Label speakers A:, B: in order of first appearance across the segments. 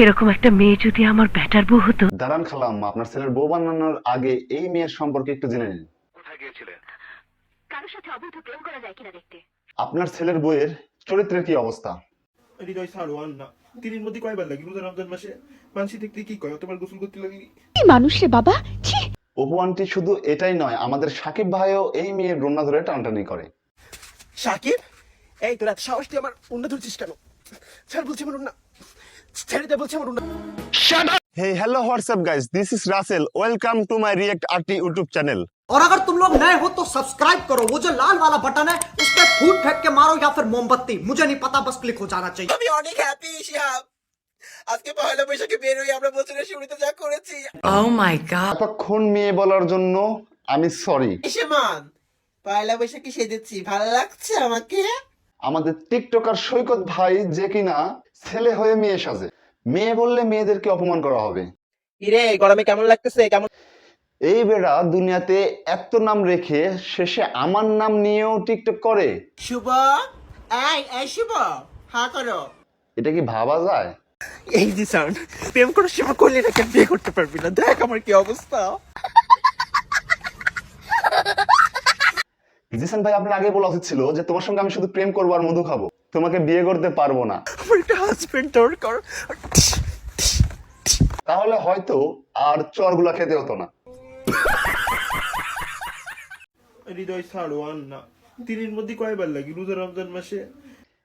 A: এরকম একটা মেয়ে যদি আমার ব্যাটার বউ হতো।
B: দাঁড়ান খালাম্মা, আপনার ছেলের বউ বানানোর আগে এই মেয়ের সম্পর্কে একটু জেনে নিন।
C: কোথায় গিয়েছিলেন?
A: কারোর সাথে অবৈধ প্রেম করা যায় কিনা দেখতে।
B: আপনার ছেলের বইয়ের চরিত্রের কি অবস্থা?
D: হৃদয় সারোয়ান না দিনের মধ্যে কয়বার লাগি রোজা রমজান মাসে মানসি দেখতে কি কয় অতবার গোসল করতে লাগি।
A: কি মানুষ রে বাবা, ছি।
B: অপু আন্টি শুধু এটাই নয়, আমাদের সাকিব ভাইও এই মেয়ের রুন্না ধরে টানাটানি করে।
D: সাকিব, এই তোর এত সাহস দিয়ে আমার উন্না ধরছিস কেন? স্যার বলছি আমার উন্না ছেড়ে দে, বলছি আমার উন্না।
B: Hey, hello, what's up guys? This is Russell. Welcome to my React RT YouTube channel.
E: और अगर तुम लोग नए हो तो सब्सक्राइब करो, वो जो लाल वाला बटन है उस पर फूट फेंक के मारो या फिर मोमबत्ती, मुझे नहीं पता, बस क्लिक हो जाना चाहिए।
D: আমি অনেক হ্যাপি শিহাব, আজকে পয়লা বৈশাখে বের হয়ে আমরা বছরের শুরুতে যা করেছি।
A: Oh my god.
B: এতক্ষণ মেয়ে বলার জন্য আমি সরি।
D: এসে মান পয়লা বৈশাখে সেজেছি, ভালো লাগছে আমাকে।
B: আমাদের টিকটকার সৈকত ভাই যে কিনা ছেলে হয়ে মেয়ে সাজে। মেয়ে বললে মেয়েদেরকে অপমান করা হবে।
D: কিরে গরমে কেমন লাগতেছে? কেমন
B: এই বেড়া দুনিয়াতে এত নাম রেখে শেষে আমার নাম নিয়েও টিকটক করে।
D: শুভ? এই শুভ, হ্যাঁ করো।
B: এটা কি ভাবা যায়?
D: এই যে সাউন্ড, প্রেম করার সময় করলে না কেন বিয়ে করতে পারবি না? দেখ আমার কি অবস্থা।
B: জিসান ভাই, আপনার আগে বলা উচিত ছিল যে তোমার সঙ্গে আমি শুধু প্রেম করবো আর মধু খাবো, তোমাকে বিয়ে করতে পারবো না।
D: আমার একটা হাজবেন্ড দরকার।
B: তাহলে হয়তো আর চরগুলা খেতে হতো না।
D: হৃদয় সারোয়ান না দিনের মধ্যে কয়বার লাগি রোজা রমজান মাসে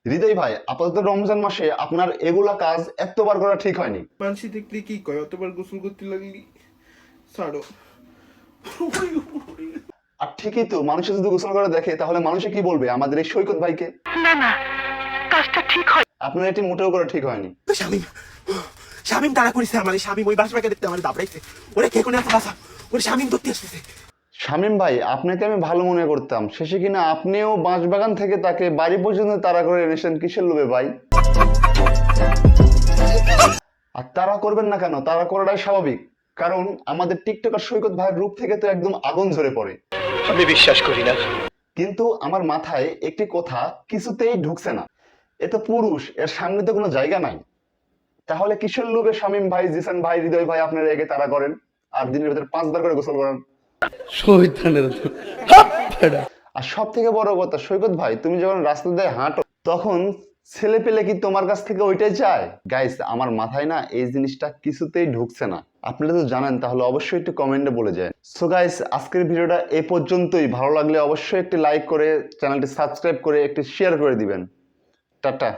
B: হৃদয় ভাই, আপাতত রমজান মাসে আপনার এগুলা কাজ এতবার করা ঠিক হয়নি।
D: মানসি দেখলে কি কয় অতবার গোসল করতে লাগলি। সারো।
B: আর ঠিকই তো, মানুষে যদি গোসল করে দেখে তাহলে মানুষে কি বলবে আমাদের এই সৈকত ভাইকে?
A: না না, কাজটা ঠিক হয়।
B: আপনার এটি মোটেও করা ঠিক হয়নি।
D: শামিম, শামিম তারা করিছে আমার শামিম ওই বাসবাকে দেখতে আমার দাবড়াইছে। ওরে কে কোনে আছে বাসা? ওরে শামিম ধরতে আসছে।
B: শামীম ভাই, আপনাকে আমি ভালো মনে করতাম, শেষে কিনা আপনিও বাঁশবাগান থেকে তাকে বাড়ি পর্যন্ত তাড়া করে এনেছেন কিসের লোভে ভাই? আর তাড়া করবেন না কেন? তাড়া করাটাই স্বাভাবিক, কারণ আমাদের টিকটকার সৈকত ভাইয়ের রূপ থেকে তো একদম আগুন ঝরে পড়ে।
C: আমি বিশ্বাস করি না।
B: কিন্তু আমার মাথায় একটি কথা কিছুতেই ঢুকছে না। এ তো পুরুষ, এর সামনে তো কোনো জায়গা নাই। তাহলে কিসের লোভে শামীম ভাই, জিসান ভাই, হৃদয় ভাই আপনারা একে তাড়া করেন আর দিনের ভিতরে 5 বার করে গোসল করেন? আর সব থেকে বড় কথা, সৈকত ভাই তুমি যখন রাস্তা দিয়ে হাঁটো তখন ছেলে পেলে কি তোমার কাছ থেকে ওইটাই চায়? গাইস, আমার মাথায় না এই জিনিসটা কিছুতেই ঢুকছে না। আপনারা তো জানেন, তাহলে অবশ্যই একটু কমেন্টে বলে যায়। সো গাইস, আজকের ভিডিওটা এই পর্যন্তই। ভালো লাগলে অবশ্যই একটি লাইক করে চ্যানেলটি সাবস্ক্রাইব করে একটি শেয়ার করে দিবেন। টাটা।